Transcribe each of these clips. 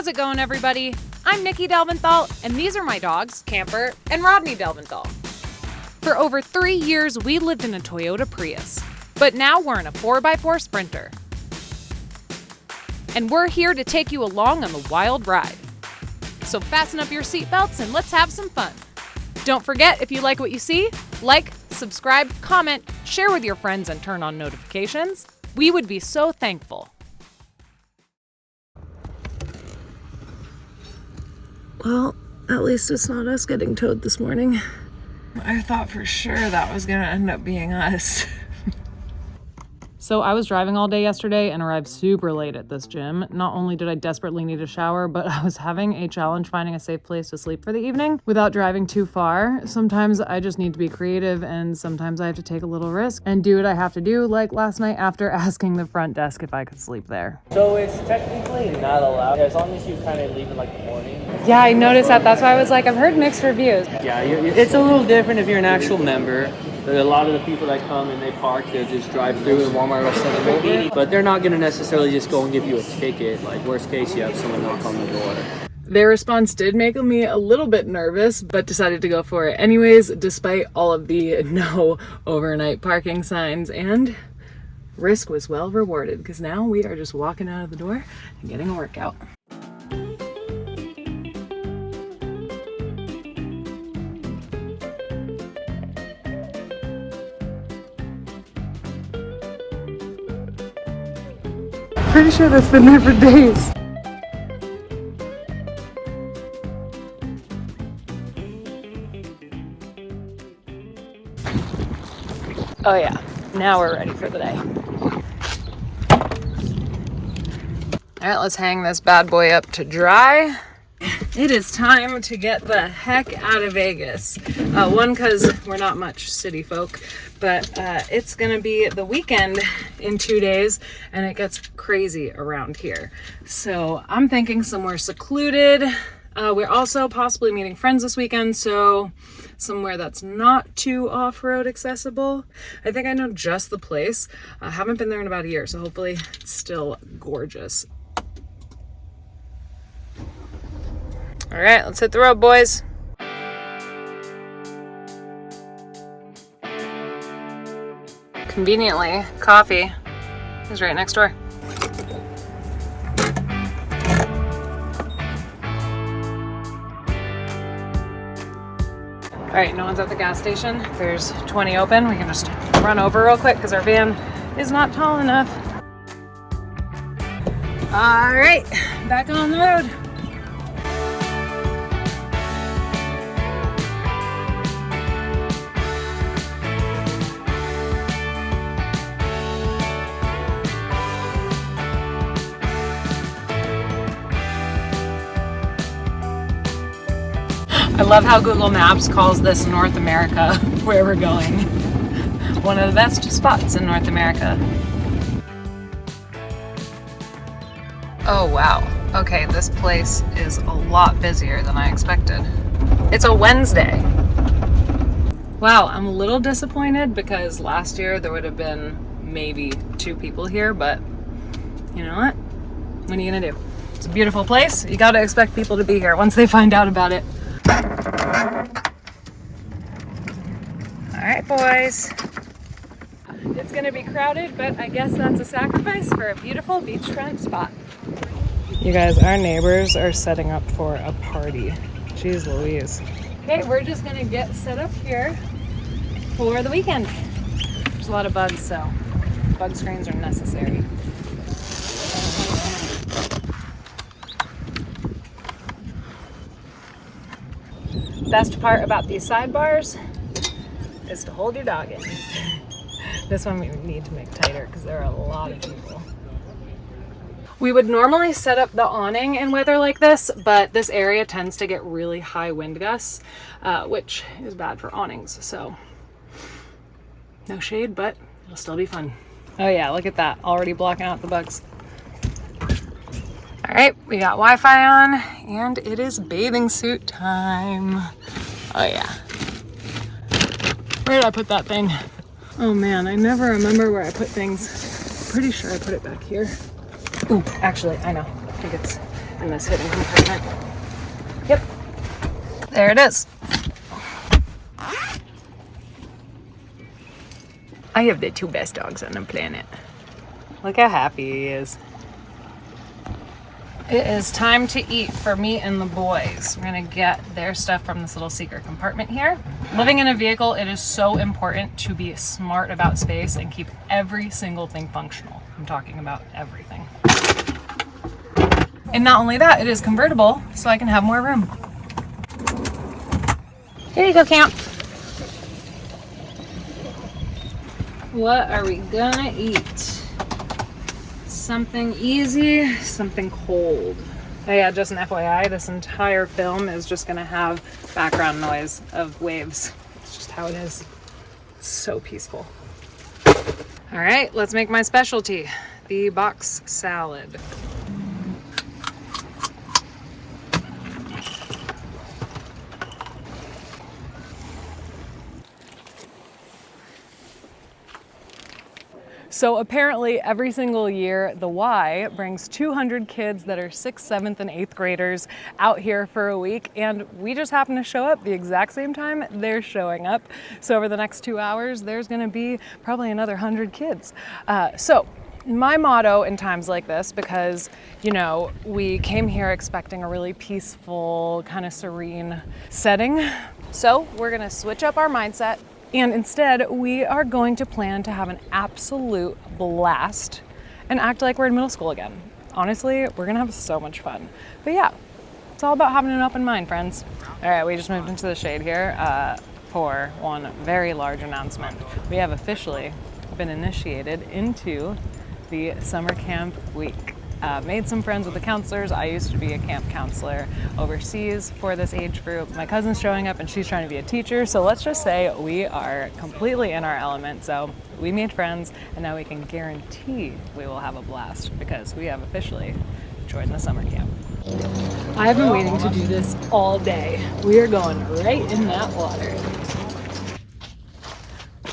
How's it going, everybody? I'm Nikki Delventhal, and these are my dogs, Camper and Rodney Delventhal. For over 3 years, we lived in a Toyota Prius, but now we're in a 4x4 Sprinter. And we're here to take you along on the wild ride. So fasten up your seatbelts and let's have some fun. Don't forget, if you like what you see, like, subscribe, comment, share with your friends, and turn on notifications. We would be so thankful. Well, at least it's not us getting towed this morning. I thought for sure that was gonna end up being us. So I was driving all day yesterday and arrived super late at this gym. Not only did I desperately need a shower, but I was having a challenge finding a safe place to sleep for the evening without driving too far. Sometimes I just need to be creative, and sometimes I have to take a little risk and do what I have to do, like last night after asking the front desk if I could sleep there. So it's technically not allowed as long as you kind of leave in like the morning. Yeah, I noticed that. That's why I was like, I've heard mixed reviews. Yeah, it's a little different if you're an actual member. But a lot of the people that come and they park, they'll just drive through and Walmart will send them over. But they're not going to necessarily just go and give you a ticket. Like, worst case, you have someone knock on the door. Their response did make me a little bit nervous, but decided to go for it anyways, despite all of the no overnight parking signs. And risk was well rewarded, because now we are just walking out of the door and getting a workout. Pretty sure that's been there for days. Oh yeah, now we're ready for the day. All right, let's hang this bad boy up to dry. It is time to get the heck out of Vegas. One, because we're not much city folk, but it's gonna be the weekend in 2 days and it gets crazy around here. So I'm thinking somewhere secluded. We're also possibly meeting friends this weekend, so somewhere that's not too off-road accessible. I think I know just the place. I haven't been there in about a year, so hopefully it's still gorgeous. All right, let's hit the road, boys. Conveniently, coffee is right next door. All right, no one's at the gas station. There's 20 open. We can just run over real quick because our van is not tall enough. All right, back on the road. I love how Google Maps calls this North America, where we're going. One of the best spots in North America. Oh wow, okay, this place is a lot busier than I expected. It's a Wednesday. Wow, I'm a little disappointed because last year there would have been maybe 2 people here, but you know what? What are you gonna do? It's a beautiful place. You gotta expect people to be here once they find out about it. All right, boys. It's gonna be crowded, but I guess that's a sacrifice for a beautiful beachfront spot. You guys, our neighbors are setting up for a party. Jeez Louise. Okay, we're just gonna get set up here for the weekend. There's a lot of bugs, so bug screens are necessary. Best part about these sidebars is to hold your dog in. This one we need to make tighter because there are a lot of people. We would normally set up the awning in weather like this, but this area tends to get really high wind gusts, which is bad for awnings. So no shade, but it'll still be fun. Oh yeah, look at that, already blocking out the bugs. All right, we got Wi-Fi on and it is bathing suit time. Oh yeah. Where did I put that thing? Oh man, I never remember where I put things. Pretty sure I put it back here. Ooh, actually, I know. I think it's in this hidden compartment. Yep, there it is. I have the 2 best dogs on the planet. Look how happy he is. It is time to eat for me and the boys. We're gonna get their stuff from this little secret compartment here. Living in a vehicle, it is so important to be smart about space and keep every single thing functional. I'm talking about everything. And not only that, it is convertible, so I can have more room. Here you go, Camp. What are we gonna eat? Something easy, something cold. Oh yeah, just an FYI, this entire film is just gonna have background noise of waves. It's just how it is. It's so peaceful. All right, let's make my specialty, the box salad. So apparently every single year, the Y brings 200 kids that are 6th, 7th, and 8th graders out here for a week, and we just happen to show up the exact same time they're showing up. So over the next 2 hours, there's gonna be probably another 100 kids. So my motto in times like this, because, you know, we came here expecting a really peaceful, kind of serene setting. So we're gonna switch up our mindset. And instead, we are going to plan to have an absolute blast and act like we're in middle school again. Honestly, we're gonna have so much fun. But yeah, it's all about having an open mind, friends. All right, we just moved into the shade here for one very large announcement. We have officially been initiated into the summer camp week. Made some friends with the counselors. I used to be a camp counselor overseas for this age group. My cousin's showing up and she's trying to be a teacher. So let's just say we are completely in our element. So we made friends and now we can guarantee we will have a blast because we have officially joined the summer camp. I've been waiting to do this all day. We are going right in that water.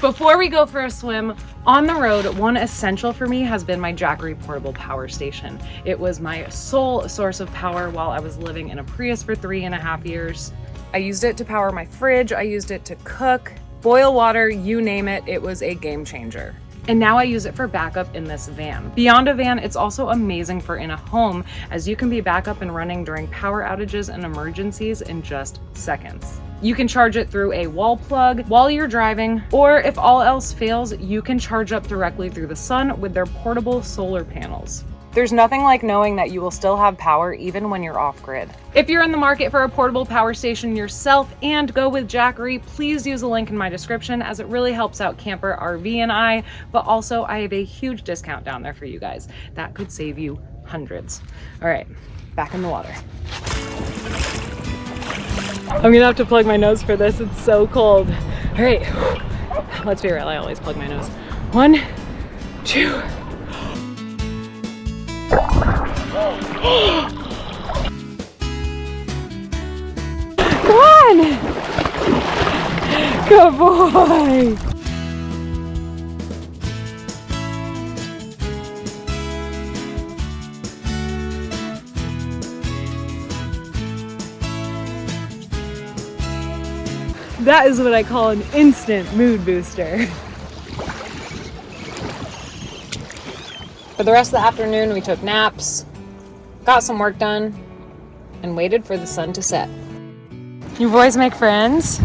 Before we go for a swim on the road, one essential for me has been my JACKERY portable power station. It was my sole source of power while I was living in a Prius for 3.5 years. I used it to power my fridge, I used it to cook, boil water, you name it, it was a game changer. And now I use it for backup in this van. Beyond a van, it's also amazing for in a home, as you can be back up and running during power outages and emergencies in just seconds. You can charge it through a wall plug while you're driving, or if all else fails, you can charge up directly through the sun with their portable solar panels. There's nothing like knowing that you will still have power even when you're off grid. If you're in the market for a portable power station yourself and go with JACKERY, please use the link in my description as it really helps out Camper, RV, and I, but also I have a huge discount down there for you guys. That could save you hundreds. All right, back in the water. I'm gonna have to plug my nose for this, it's so cold. All right, let's be real, I always plug my nose. 1, 2. Come on! Good boy! That is what I call an instant mood booster. For the rest of the afternoon, we took naps, got some work done, and waited for the sun to set. You boys make friends?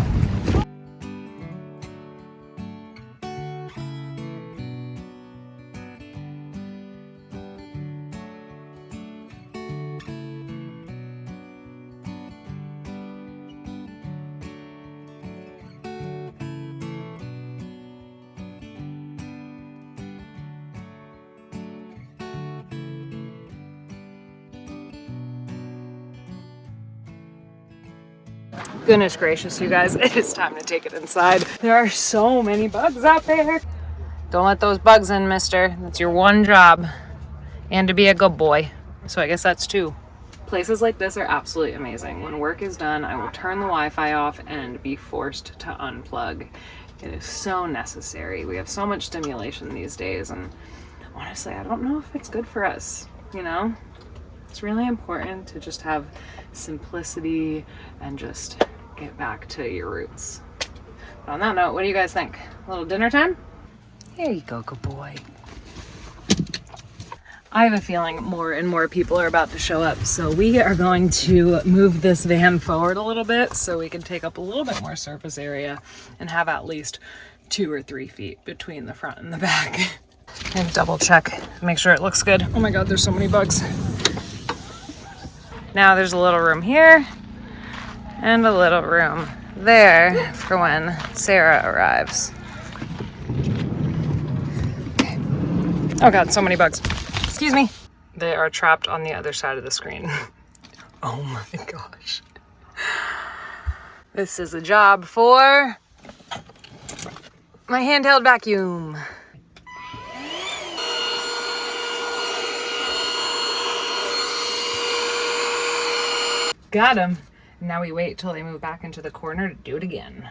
Goodness gracious, you guys, it is time to take it inside. There are so many bugs out there. Don't let those bugs in, mister. That's your one job. And to be a good boy. So I guess that's 2. Places like this are absolutely amazing. When work is done, I will turn the Wi-Fi off and be forced to unplug. It is so necessary. We have so much stimulation these days, and honestly, I don't know if it's good for us, you know? It's really important to just have simplicity and just get back to your roots. But on that note, what do you guys think? A little dinner time? Here you go, good boy. I have a feeling more and more people are about to show up, so we are going to move this van forward a little bit so we can take up a little bit more surface area and have at least 2 or 3 feet between the front and the back. And double check, make sure it looks good. Oh my God, there's so many bugs. Now there's a little room here and a little room there for when Sarah arrives. Okay. Oh God, so many bugs. Excuse me. They are trapped on the other side of the screen. Oh my gosh. This is a job for my handheld vacuum. Got him. Now we wait till they move back into the corner to do it again.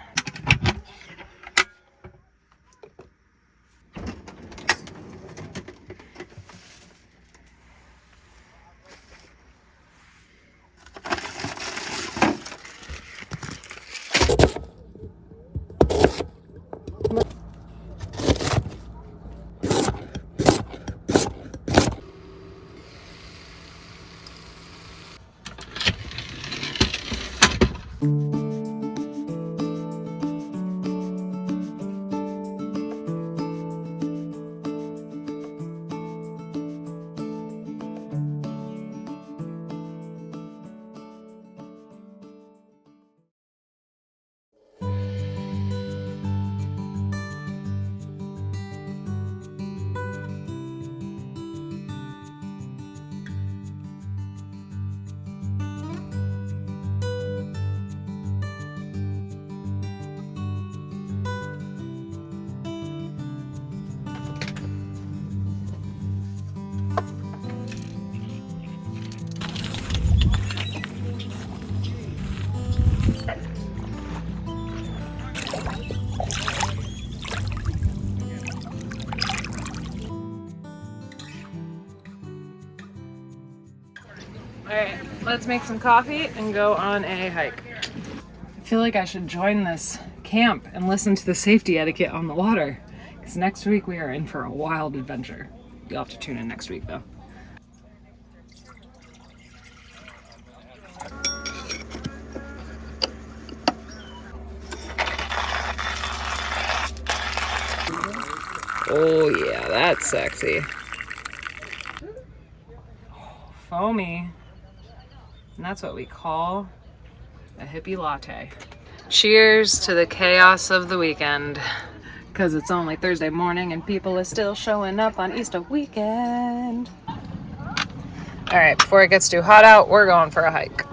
All right, let's make some coffee and go on a hike. I feel like I should join this camp and listen to the safety etiquette on the water, because next week we are in for a wild adventure. You'll have to tune in next week though. Oh yeah, that's sexy. Oh, foamy. And that's what we call a hippie latte. Cheers to the chaos of the weekend. Because it's only Thursday morning and people are still showing up on Easter weekend. All right, before it gets too hot out, we're going for a hike.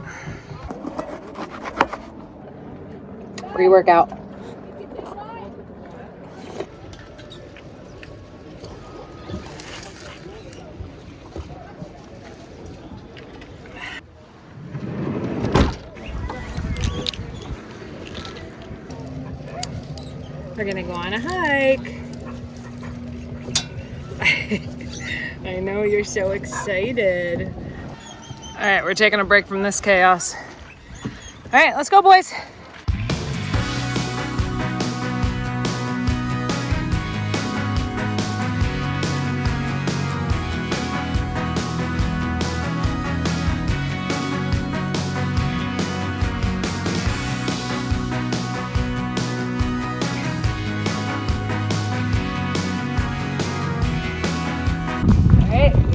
Pre-workout. We're gonna go on a hike. I know you're so excited. All right, we're taking a break from this chaos. All right, let's go, boys.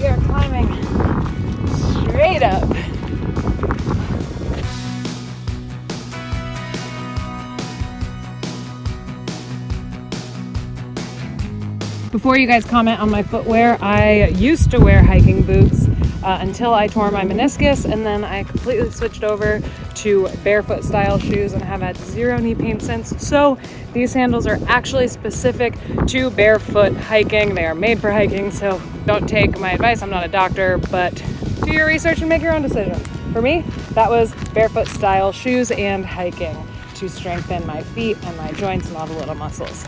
We are climbing straight up. Before you guys comment on my footwear, I used to wear hiking boots until I tore my meniscus, and then I completely switched over to barefoot style shoes and have had zero knee pain since. So these sandals are actually specific to barefoot hiking. They are made for hiking, so don't take my advice. I'm not a doctor, but do your research and make your own decision. For me, that was barefoot style shoes and hiking to strengthen my feet and my joints and all the little muscles.